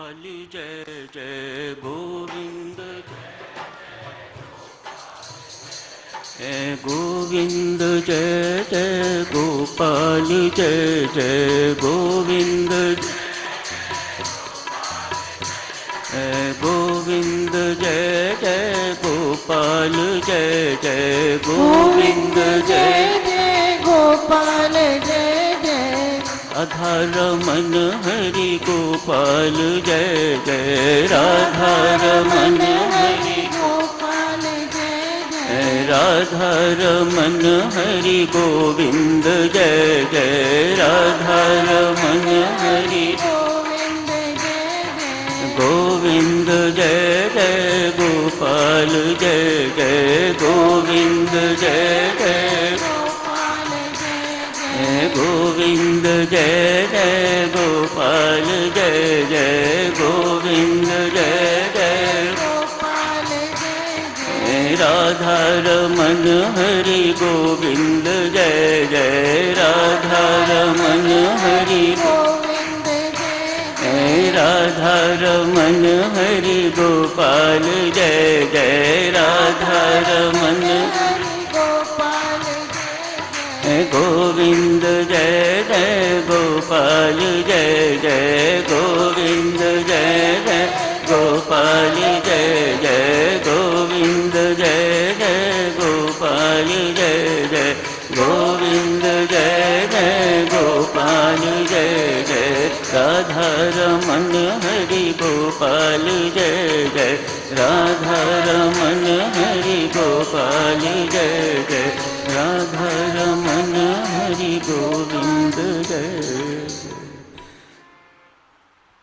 गोपाल जय जय गोविंद गोविंद जय जय गोपाल जय जय गोविंद गोविंद जय जय गोपाल जय जय गोविंद जय जय गोपाल जय जय राधा रमन हरि गोपाल जय जय राधा रमन हरि गोपाल जय जय राधा रमन हरि गोविंद जय जय राधा रमन हरि गोविंद जय जय गोविंद जय जय गोपाल जय जय गोविंद जय जय गोपाल जय जय गोविंद जय जय गोपाल जय जय गोविंद जय जय गोपाल जय जय राधा रमन हरि गोविंद जय जय राधा रमन हरि गोविंद जय जय राधा रमन हरि गोपाल जय जय राधा रमन हरि गोपाल जय जय गोविंद जय जय गोपाल जय जय गोविंद जय जय गोपाल जय जय गोविंद जय जय गोपाल जय जय गोविंद जय जय गोपाल जय जय राधा रमन हरि गोपाल जय जय राधा रमन हरि गोपाल जय जय राधा रमन हरि गोविंद जय जय।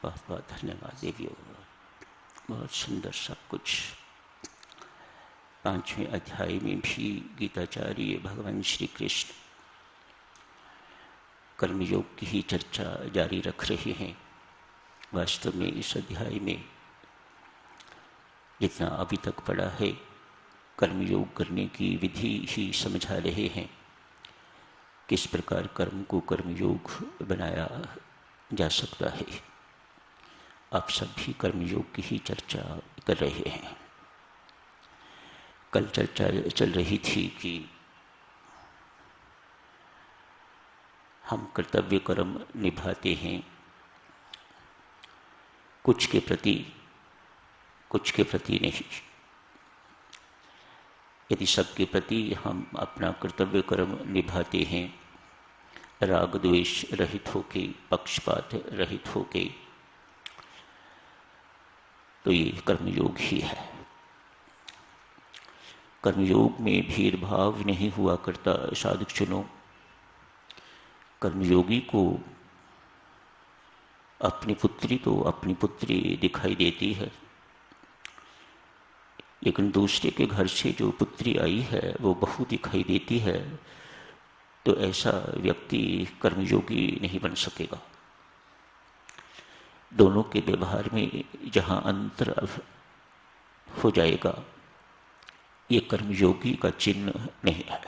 बहुत बहुत धन्यवाद देवियों, बहुत सुंदर सब कुछ। 5वें अध्याय में भी गीताचार्य भगवान श्री कृष्ण कर्मयोग की ही चर्चा जारी रख रहे हैं। वास्तव में इस अध्याय में जितना अभी तक पड़ा है, कर्मयोग करने की विधि ही समझा रहे हैं। किस प्रकार कर्म को कर्मयोग बनाया जा सकता है। आप सब भी कर्मयोग की ही चर्चा कर रहे हैं। कल चर्चा चल रही थी कि हम कर्तव्य कर्म निभाते हैं, कुछ के प्रति नहीं। यदि सबके प्रति हम अपना कर्तव्य कर्म निभाते हैं, राग द्वेष रहित होके, पक्षपात रहित होके, तो ये कर्मयोग ही है। कर्मयोग में भेदभाव नहीं हुआ करता। साधक सुनो, कर्मयोगी को अपनी पुत्री तो अपनी पुत्री दिखाई देती है, लेकिन दूसरे के घर से जो पुत्री आई है वो बहू दिखाई देती है। तो ऐसा व्यक्ति कर्मयोगी नहीं बन सकेगा। दोनों के व्यवहार में जहाँ अंतर हो जाएगा, ये कर्मयोगी का चिन्ह नहीं है।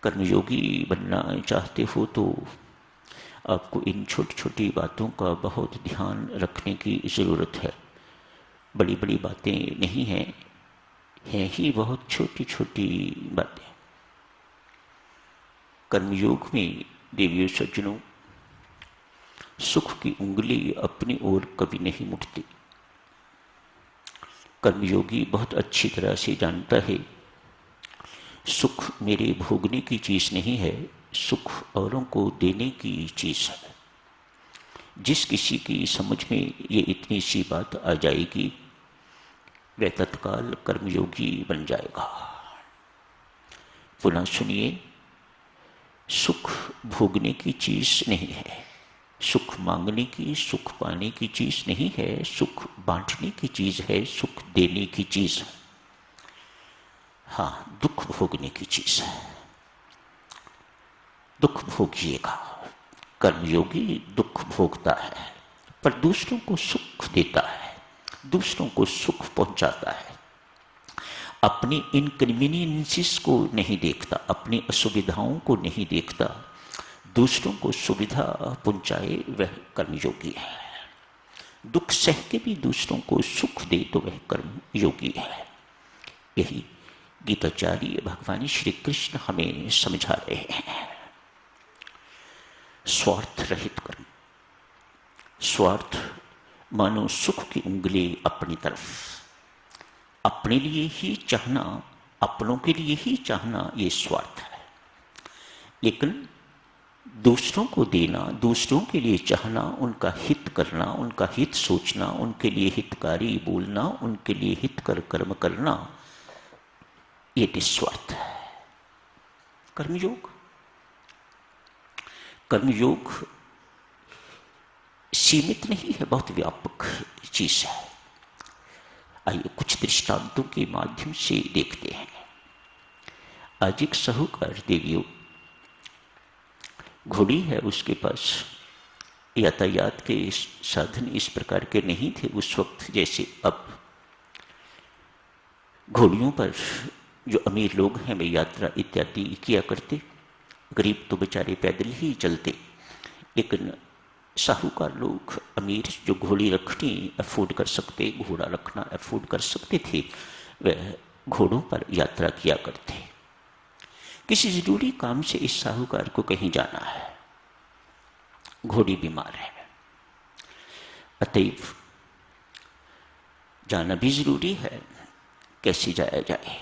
कर्मयोगी बनना चाहते हो तो आपको इन छोटी छोटी बातों का बहुत ध्यान रखने की ज़रूरत है। बड़ी बड़ी बातें नहीं हैं, हैं ही बहुत छोटी छोटी बातें। कर्मयोग में देवियों सज्जनों, सुख की उंगली अपनी ओर कभी नहीं मुड़ती। कर्मयोगी बहुत अच्छी तरह से जानता है, सुख मेरे भोगने की चीज नहीं है, सुख औरों को देने की चीज है। जिस किसी की समझ में ये इतनी सी बात आ जाएगी, वह तत्काल कर्मयोगी बन जाएगा। पुनः सुनिए, सुख भोगने की चीज नहीं है, सुख मांगने की, सुख पाने की चीज नहीं है, सुख बांटने की चीज है, सुख देने की चीज है। हाँ, दुख भोगने की चीज है। दुख भोगिएगा। कर्मयोगी दुख भोगता है, पर दूसरों को सुख देता है, दूसरों को सुख पहुंचाता है। अपनी इनकन्वीनियंसेस को नहीं देखता, अपनी असुविधाओं को नहीं देखता, दूसरों को सुविधा पहुंचाए वह कर्मयोगी है। दुख सह के भी दूसरों को सुख दे तो वह कर्म योगी है। यही गीताचार्य भगवान श्री कृष्ण हमें समझा रहे हैं। स्वार्थ रहित कर्म। स्वार्थ मानो सुख की उंगली अपनी तरफ, अपने लिए ही चाहना, अपनों के लिए ही चाहना, ये स्वार्थ है। लेकिन दूसरों को देना, दूसरों के लिए चाहना, उनका हित करना, उनका हित सोचना, उनके लिए हितकारी बोलना, उनके लिए हितकर कर्म करना, ये निस्वार्थ है। कर्मयोग, कर्मयोग सीमित नहीं है, बहुत व्यापक चीज है। आइए कुछ दृष्टांतों के माध्यम से देखते हैं। आज एक साहूकार देवियों, घोड़ी है, उसके पास यातायात के साधन इस प्रकार के नहीं थे उस वक्त जैसे अब। घोड़ियों पर जो अमीर लोग हैं वे यात्रा इत्यादि किया करते, गरीब तो बेचारे पैदल ही चलते। लेकिन साहूकार लोग, अमीर, जो घोड़ी रखनी अफोर्ड कर सकते, घोड़ा रखना अफोर्ड कर सकते थे, वह घोड़ों पर यात्रा किया करते। किसी जरूरी काम से इस साहूकार को कहीं जाना है, घोड़ी बीमार है, अतएव जाना भी जरूरी है। कैसे जाया जाए?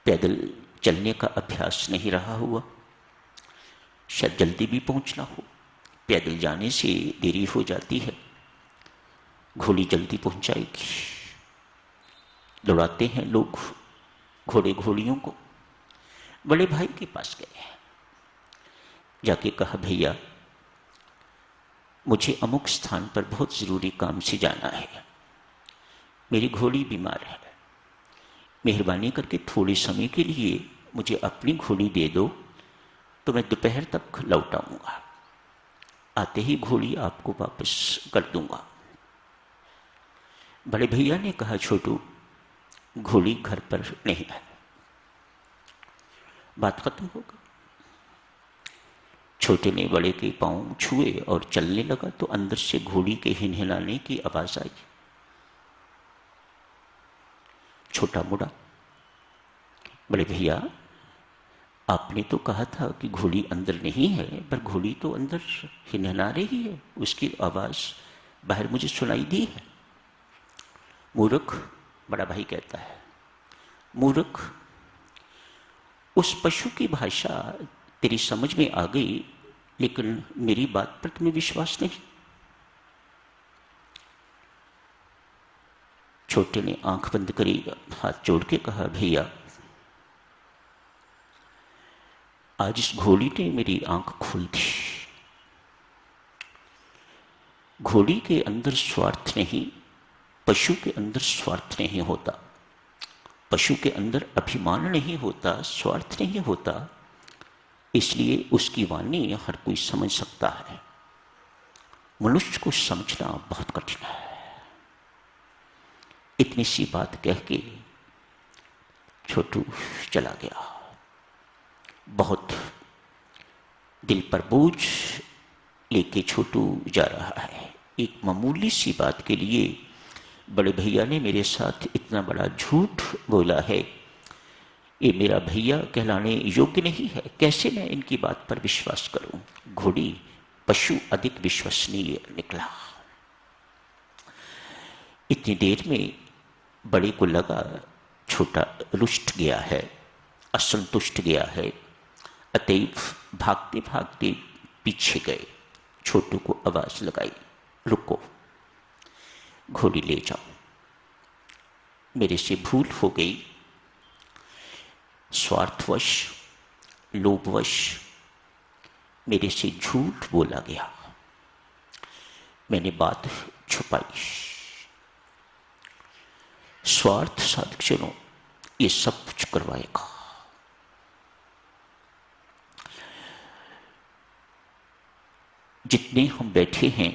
पैदल चलने का अभ्यास नहीं रहा हुआ, शायद जल्दी भी पहुंचना हो, पैदल जाने से देरी हो जाती है, घोड़ी जल्दी पहुंचाएगी। दौड़ाते हैं लोग घोड़े घोड़ियों को। बड़े भाई के पास गए, जाके कहा, भैया मुझे अमुक स्थान पर बहुत जरूरी काम से जाना है, मेरी घोड़ी बीमार है, मेहरबानी करके थोड़े समय के लिए मुझे अपनी घोड़ी दे दो तो मैं दोपहर तक लौट आऊंगा, आते ही घोड़ी आपको वापस कर दूंगा। बड़े भैया ने कहा, छोटू घोड़ी घर पर नहीं है। बात खत्म हो गई। छोटे ने बड़े के पांव छुए और चलने लगा तो अंदर से घोड़ी के हिनहिनाने की आवाज आई। छोटा मुड़ा, बड़े भैया आपने तो कहा था कि घोड़ी अंदर नहीं है, पर घोड़ी तो अंदर हिनहिना रही है, उसकी आवाज बाहर मुझे सुनाई दी है। मूर्ख, बड़ा भाई कहता है, मूर्ख, उस पशु की भाषा तेरी समझ में आ गई, लेकिन मेरी बात पर तुम्हें विश्वास नहीं। छोटे ने आंख बंद करी, हाथ जोड़ के कहा, भैया आज इस घोड़ी ने मेरी आंख खोल दी। घोड़ी के अंदर स्वार्थ नहीं, पशु के अंदर स्वार्थ नहीं होता, पशु के अंदर अभिमान नहीं होता, स्वार्थ नहीं होता, इसलिए उसकी वाणी हर कोई समझ सकता है। मनुष्य को समझना बहुत कठिन है। इतनी सी बात कह के छोटू चला गया। बहुत दिल पर बोझ लेके छोटू जा रहा है। एक मामूली सी बात के लिए बड़े भैया ने मेरे साथ इतना बड़ा झूठ बोला है, ये मेरा भैया कहलाने योग्य नहीं है, कैसे मैं इनकी बात पर विश्वास करूं? घोड़ी पशु अधिक विश्वसनीय निकला। इतनी देर में बड़े को लगा छोटा रुष्ट गया है, असंतुष्ट गया है, अतएव भागते भागते पीछे गए। छोटू को आवाज लगाई, रुको, घोड़ी ले जाओ, मेरे से भूल हो गई, स्वार्थवश, लोभवश मेरे से झूठ बोला गया, मैंने बात छुपाई। स्वार्थ साधकों ये सब कुछ करवाएगा। जितने हम बैठे हैं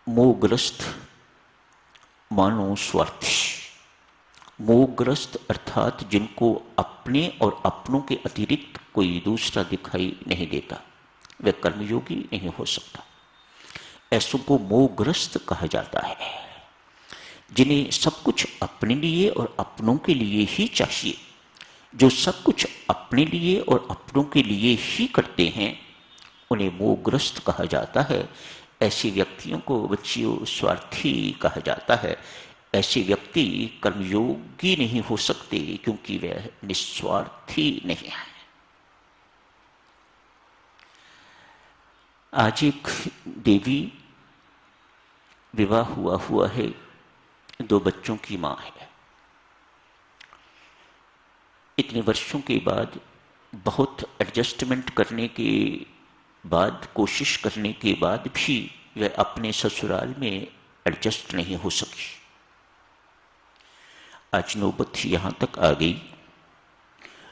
मोहग्रस्त, मानो स्वार्थी, मोहग्रस्त अर्थात जिनको अपने और अपनों के अतिरिक्त कोई दूसरा दिखाई नहीं देता, वह कर्मयोगी नहीं हो सकता। ऐसों को मोहग्रस्त कहा जाता है, जिन्हें सब कुछ अपने लिए और अपनों के लिए ही चाहिए। जो सब कुछ अपने लिए और अपनों के लिए ही करते हैं उन्हें मोहग्रस्त कहा जाता है। ऐसे व्यक्तियों को बच्चियों स्वार्थी कहा जाता है। ऐसे व्यक्ति कर्मयोगी नहीं हो सकते क्योंकि वह निस्वार्थी नहीं है। आज एक देवी विवाह हुआ है, 2 बच्चों की मां है। इतने वर्षों के बाद, बहुत एडजस्टमेंट करने के बाद, कोशिश करने के बाद भी वह अपने ससुराल में एडजस्ट नहीं हो सकी। आज नौबत यहां तक आ गई,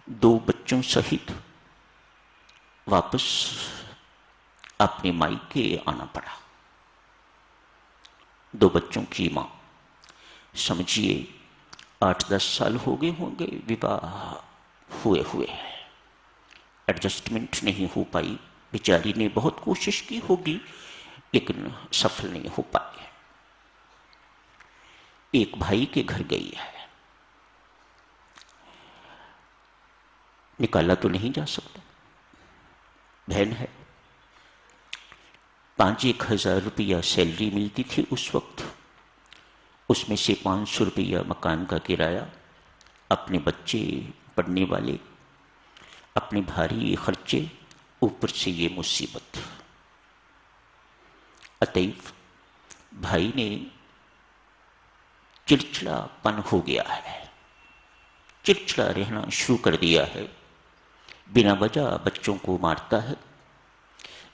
2 बच्चों सहित वापस अपने मायके आना पड़ा। 2 बच्चों की मां, समझिए 8-10 साल हो गए होंगे विवाह हुए। एडजस्टमेंट नहीं हो पाई। बेचारी ने बहुत कोशिश की होगी लेकिन सफल नहीं हो पाई। एक भाई के घर गई है, निकाला तो नहीं जा सकता, बहन है। 5-1 हजार रुपया सैलरी मिलती थी उस वक्त, उसमें से 500 रुपया मकान का किराया, अपने बच्चे पढ़ने वाले, अपने भारी खर्चे, ऊपर से ये मुसीबत। अतएव भाई ने चिड़चिड़ापन हो गया है, चिड़चिड़ा रहना शुरू कर दिया है। बिना वजह बच्चों को मारता है,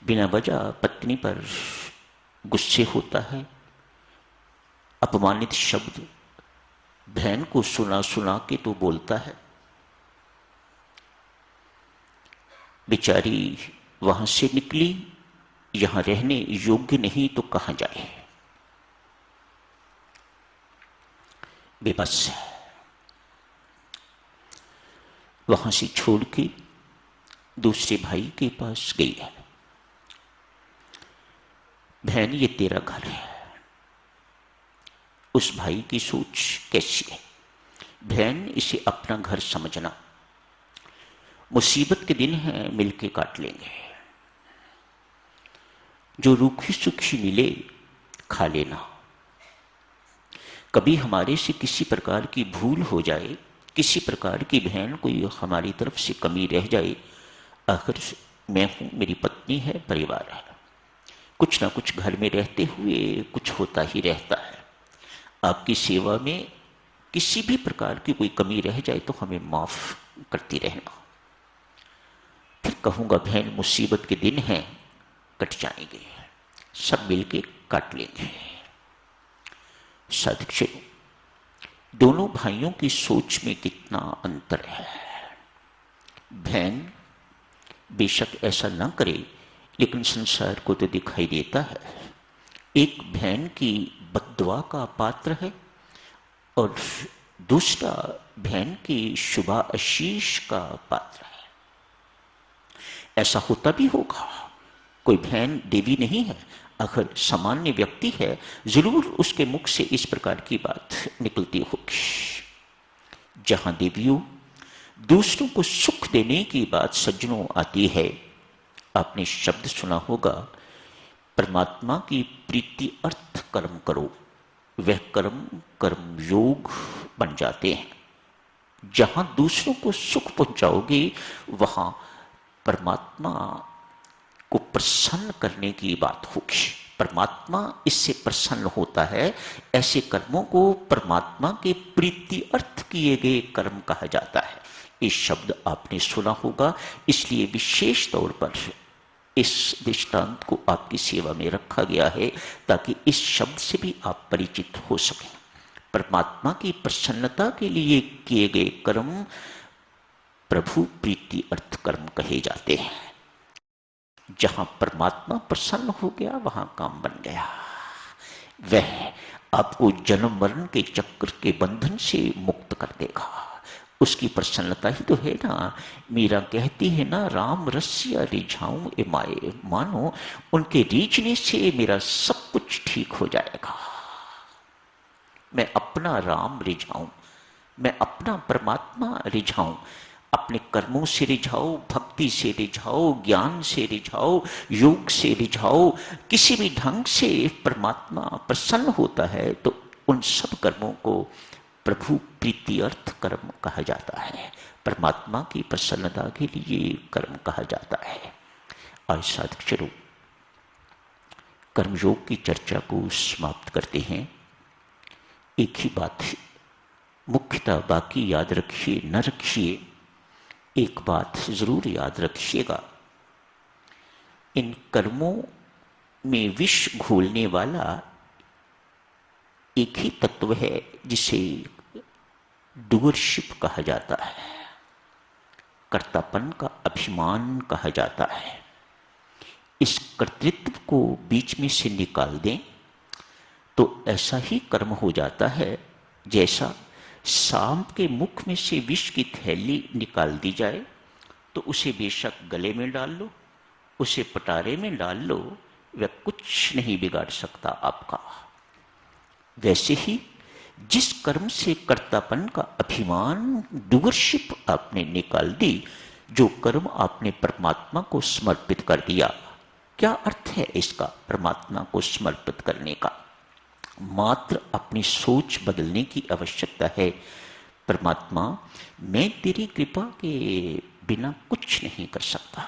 बिना वजह पत्नी पर गुस्से होता है। अपमानित शब्द बहन को सुना सुना के तो बोलता है। बेचारी वहां से निकली, यहां रहने योग्य नहीं तो कहां जाए, बेबस है। वहां से छोड़ के दूसरे भाई के पास गई है। बहन, ये तेरा घर है। उस भाई की सोच कैसी है? बहन, इसे अपना घर समझना। मुसीबत के दिन हैं, मिलके काट लेंगे। जो रूखी सूखी मिले खा लेना। कभी हमारे से किसी प्रकार की भूल हो जाए, किसी प्रकार की बहन कोई हमारी तरफ से कमी रह जाए, आखिर मैं हूं, मेरी पत्नी है, परिवार है, कुछ ना कुछ घर में रहते हुए कुछ होता ही रहता है। आपकी सेवा में किसी भी प्रकार की कोई कमी रह जाए तो हमें माफ करती रहना। फिर कहूंगा बहन, मुसीबत के दिन हैं, कट जाएंगे, सब मिलके काट लेंगे। साधक, दोनों भाइयों की सोच में कितना अंतर है। बहन बेशक ऐसा ना करे, लेकिन संसार को तो दिखाई देता है। एक बहन की बद्दुआ का पात्र है और दूसरा बहन की शुभाशीष का पात्र है। ऐसा होता भी होगा। कोई बहन देवी नहीं है, अगर सामान्य व्यक्ति है, जरूर उसके मुख से इस प्रकार की बात निकलती होगी। जहां देवियों दूसरों को सुख देने की बात सज्जनों आती है, आपने शब्द सुना होगा, परमात्मा की प्रीति अर्थ कर्म करो, वह कर्म कर्म योग बन जाते हैं। जहां दूसरों को सुख पहुंचाओगे वहां परमात्मा को प्रसन्न करने की बात होगी। परमात्मा इससे प्रसन्न होता है। ऐसे कर्मों को परमात्मा के प्रीति अर्थ किए गए कर्म कहा जाता है। ये शब्द आपने सुना होगा, इसलिए विशेष तौर पर इस दृष्टांत को आपकी सेवा में रखा गया है ताकि इस शब्द से भी आप परिचित हो सकें। परमात्मा की प्रसन्नता के लिए किए गए कर्म प्रभु प्रीति अर्थ कर्म कहे जाते हैं। जहां परमात्मा प्रसन्न हो गया वहां काम बन गया। वह आपको जन्म मरण के चक्र के बंधन से मुक्त कर देगा। उसकी प्रसन्नता ही तो है ना। मीरा कहती है ना, राम रसिया रिझाऊं ए माए, मानो उनके रीझने से मेरा सब कुछ ठीक हो जाएगा। मैं अपना राम रिझाऊं, मैं अपना परमात्मा रिझाऊं, अपने कर्मों से रिझाओ, भक्ति से रिझाओ, ज्ञान से रिझाओ, योग से रिझाओ, किसी भी ढंग से परमात्मा प्रसन्न होता है तो उन सब कर्मों को प्रभु प्रीति अर्थ कर्म कहा जाता है, परमात्मा की प्रसन्नता के लिए कर्म कहा जाता है। आज साधक चलो कर्मयोग की चर्चा को समाप्त करते हैं। एक ही बात है मुख्यतः, बाकी याद रखिए न रखिए, एक बात जरूर याद रखिएगा, इन कर्मों में विष घोलने वाला एक ही तत्व है जिसे डूअरशिप कहा जाता है, कर्तापन का अभिमान कहा जाता है। इस कर्तृत्व को बीच में से निकाल दें तो ऐसा ही कर्म हो जाता है जैसा सांप के मुख में से विष की थैली निकाल दी जाए तो उसे बेशक गले में डाल लो, उसे पटारे में डाल लो, वह कुछ नहीं बिगाड़ सकता आपका। वैसे ही जिस कर्म से कर्तापन का अभिमान, डूअरशिप आपने निकाल दी, जो कर्म आपने परमात्मा को समर्पित कर दिया, क्या अर्थ है इसका परमात्मा को समर्पित करने का? मात्र अपनी सोच बदलने की आवश्यकता है। परमात्मा, मैं तेरी कृपा के बिना कुछ नहीं कर सकता,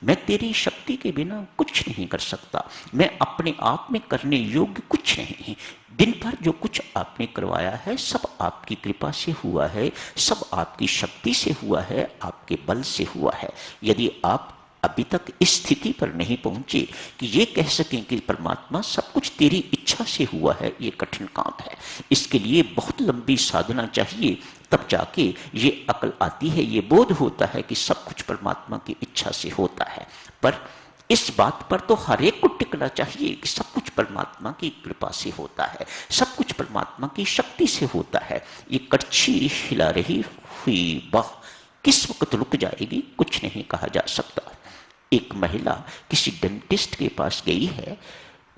मैं तेरी शक्ति के बिना कुछ नहीं कर सकता, मैं अपने आप में करने योग्य कुछ नहीं। दिन भर जो कुछ आपने करवाया है सब आपकी कृपा से हुआ है, सब आपकी शक्ति से हुआ है, आपके बल से हुआ है। यदि आप अभी तक इस स्थिति पर नहीं पहुंचे कि ये कह सकें कि परमात्मा सब कुछ तेरी इच्छा से हुआ है, ये कठिन काम है। इसके लिए बहुत लंबी साधना चाहिए, तब जाके ये अकल आती है, ये बोध होता है कि सब कुछ परमात्मा की इच्छा से होता है। पर इस बात पर तो हर एक को टिकना चाहिए कि सब कुछ परमात्मा की कृपा से होता है, सब कुछ परमात्मा की शक्ति से होता है। ये कड़छी हिला रही हुई वह किस वक्त रुक जाएगी कुछ नहीं कहा जा सकता। एक महिला किसी डेंटिस्ट के पास गई है,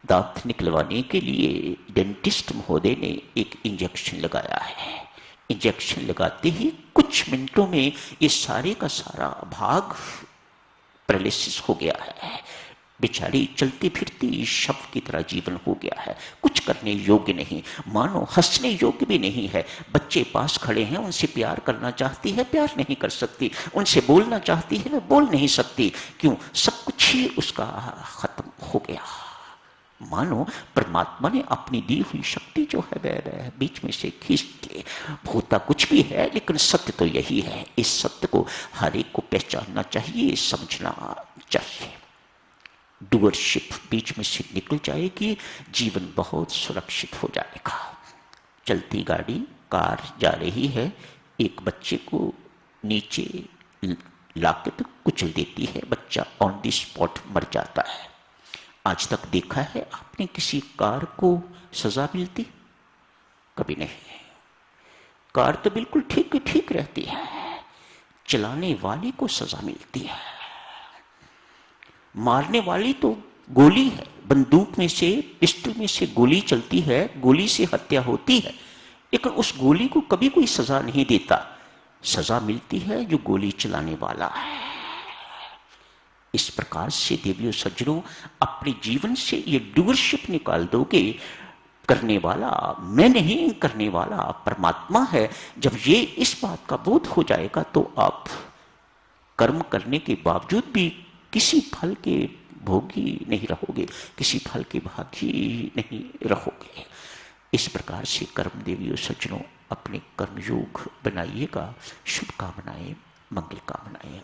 दांत निकलवाने के लिए डेंटिस्ट महोदय ने एक इंजेक्शन लगाया है। इंजेक्शन लगाते ही कुछ मिनटों में ये सारे का सारा भाग पैरालिसिस हो गया है। बेचारी चलती फिरती शव की तरह जीवन हो गया है, कुछ करने योग्य नहीं, मानो हंसने योग्य भी नहीं है। बच्चे पास खड़े हैं, उनसे प्यार करना चाहती है, प्यार नहीं कर सकती, उनसे बोलना चाहती है, वह बोल नहीं सकती। क्यों? सब कुछ ही उसका खत्म हो गया। मानो परमात्मा ने अपनी दी हुई शक्ति जो है वह बीच में से खींच के, होता कुछ भी है लेकिन सत्य तो यही है। इस सत्य को हर एक को पहचानना चाहिए, समझना चाहिए। डूअरशिप बीच में से निकल जाएगी, जीवन बहुत सुरक्षित हो जाएगा। चलती गाड़ी, कार जा रही है, एक बच्चे को नीचे लाके तो कुचल देती है, बच्चा ऑन द स्पॉट मर जाता है। आज तक देखा है आपने किसी कार को सजा मिलती? कभी नहीं। कार तो बिल्कुल ठीक रहती है, चलाने वाले को सजा मिलती है। मारने वाली तो गोली है, बंदूक में से, पिस्टल में से गोली चलती है, गोली से हत्या होती है, लेकिन उस गोली को कभी कोई सजा नहीं देता। सजा मिलती है जो गोली चलाने वाला है। इस प्रकार से देवियों सज्जनों, अपने जीवन ये ये डूअरशिप निकाल दोगे, करने वाला मैं नहीं, करने वाला परमात्मा है। जब ये इस बात का बोध हो जाएगा तो आप कर्म करने के बावजूद भी किसी फल के भोगी नहीं रहोगे, किसी फल के भागी नहीं रहोगे। इस प्रकार से कर्म देवियों सज्जनों अपने कर्मयोग बनाइएगा। शुभकामनाएं, मंगल कामनाएं।